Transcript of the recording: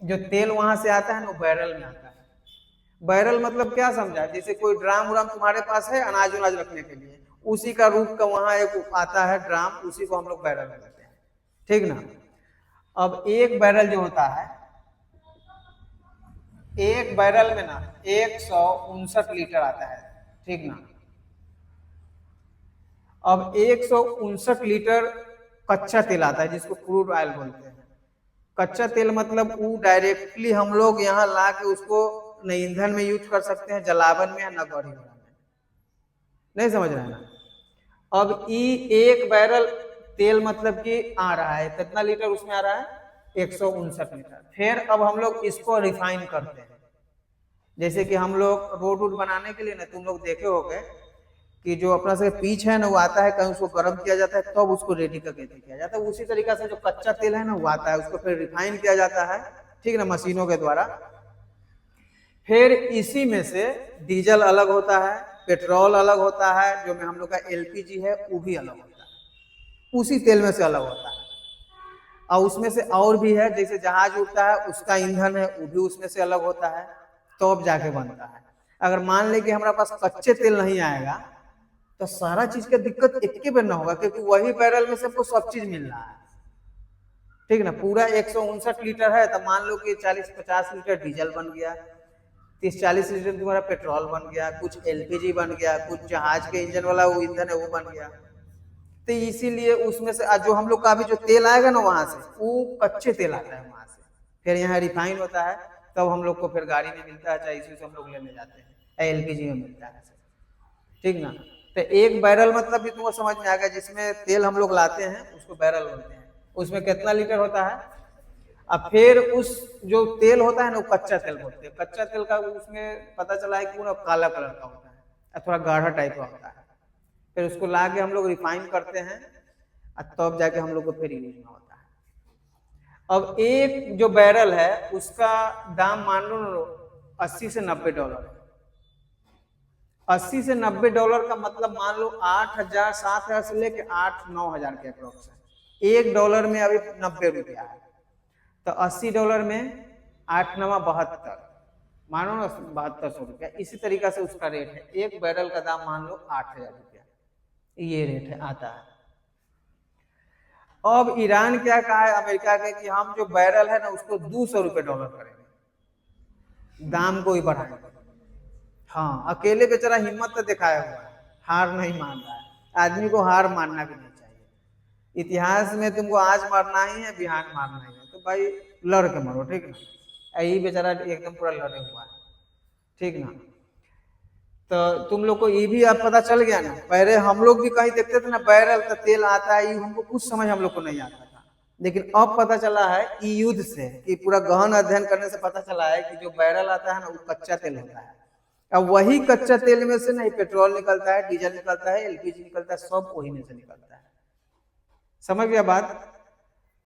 जो तेल वहां से आता है ना वो बैरल में आता है। बैरल मतलब क्या समझा, जैसे कोई ड्राम उराम तुम्हारे पास है अनाज उनाज रखने के लिए, उसी का रूप का वहां एक आता है ड्राम, उसी को हम लोग बैरल कहते हैं, ठीक ना। अब एक बैरल जो होता है, एक बैरल में ना 159 लीटर आता है, ठीक ना। अब 159 लीटर कच्चा तेल आता है जिसको क्रूड ऑयल बोलते हैं। कच्चा तेल मतलब वो डायरेक्टली हम लोग यहाँ ला के उसको न ईंधन में यूज कर सकते हैं, जलावन में, या न गढ़ी में। नहीं समझ रहे हैं ना। अब एक बैरल तेल मतलब कि आ रहा है, कितना लीटर उसमें आ रहा है, 159 लीटर। फिर अब हम लोग इसको रिफाइन करते हैं। जैसे कि हम लोग रोड वोड बनाने के लिए ना, तुम लोग देखे होगे कि जो अपना से पीच है ना वो आता है, कहीं उसको गर्म किया जाता है तब तो उसको रेडी करके किया जाता है। उसी तरीका से जो कच्चा तेल है ना वो आता है, उसको फिर रिफाइन किया जाता है, ठीक ना, मशीनों के द्वारा। फिर इसी में से डीजल अलग होता है, पेट्रोल अलग होता है, जो में हम लोग का एलपीजी है वो भी अलग होता है, उसी तेल में से अलग होता है। और उसमें से और भी है, जैसे जहाज उड़ता है उसका ईंधन है वो भी उसमें से अलग होता है, तो अब जाके बनता है। अगर मान ले कि हमारे पास कच्चे तेल नहीं आएगा तो सारा चीज का दिक्कत एक के बार ना होगा, क्योंकि वही बैरल में सबको सब चीज मिल रहा है, ठीक ना। पूरा 159 लीटर है तो मान लो कि 40-50 लीटर डीजल बन गया, 30-40 लीटर तुम्हारा पेट्रोल बन गया, कुछ एलपीजी बन गया, कुछ जहाज के इंजन वाला वो ईंधन है वो बन गया। तो इसीलिए उसमें से जो हम लोग का अभी जो तेल आएगा ना वहां से वो कच्चे तेल आता है वहां से, फिर यहाँ रिफाइन होता है, तब हम लोग को फिर गाड़ी में मिलता है, चाहे इसी से हम लोग लेने जाते हैं, एलपीजी में मिलता है, ठीक ना। तो एक बैरल मतलब भी तुमको समझ में आ गया, जिसमें तेल हम लोग लाते हैं उसको बैरल बोलते हैं। उसमें कितना लीटर होता है। अब फिर उस जो तेल होता है ना वो कच्चा तेल बोलते हैं। कच्चा तेल का उसमें पता चला है कि पूरा काला कलर का होता है, थोड़ा गाढ़ा टाइप का होता है। फिर उसको ला के हम लोग रिफाइन करते हैं और तब जाके हम लोग को फिर यूज में होता है। अब एक जो बैरल है उसका दाम मान लो $80 से $90। $80 से $90 का मतलब मान लो 8,000 7,000 से लेके 8-9 हजार के अप्रोक्स है। $1 में अभी 90 रुपया है, तो $80 में 8×9 = 72, मानो ना 7200 रुपया। इसी तरीका से उसका रेट है। एक बैरल का दाम मान लो 8,000 रुपया, ये रेट है आता है। अब ईरान क्या कहा है अमेरिका के कि हम जो बैरल है ना उसको $200 करेंगे, दाम को ही बढ़ाएंगे। हाँ, अकेले बेचारा हिम्मत तो दिखाया हुआ है, हार नहीं मान रहा है। आदमी को हार मानना भी नहीं चाहिए। इतिहास में तुमको आज मारना ही है, बिहान मारना ही है, तो भाई लड़ के मरो, ठीक ना। यही बेचारा एकदम पूरा लड़े हुआ है, ठीक ना। तो तुम लोग को ये भी अब पता चल गया ना। पहले हम लोग भी कहीं देखते थे ना बैरल तो तेल आता है, ये हमको कुछ समझ हम लोग को नहीं आता था, लेकिन अब पता चला है कि युद्ध से, कि पूरा गहन अध्ययन करने से पता चला है कि जो बैरल आता है ना वो कच्चा तेल होता है। अब वही कच्चा तेल में से नहीं पेट्रोल निकलता है, डीजल निकलता है, एलपीजी निकलता है, सब वही में से निकलता है। समझ गया बात।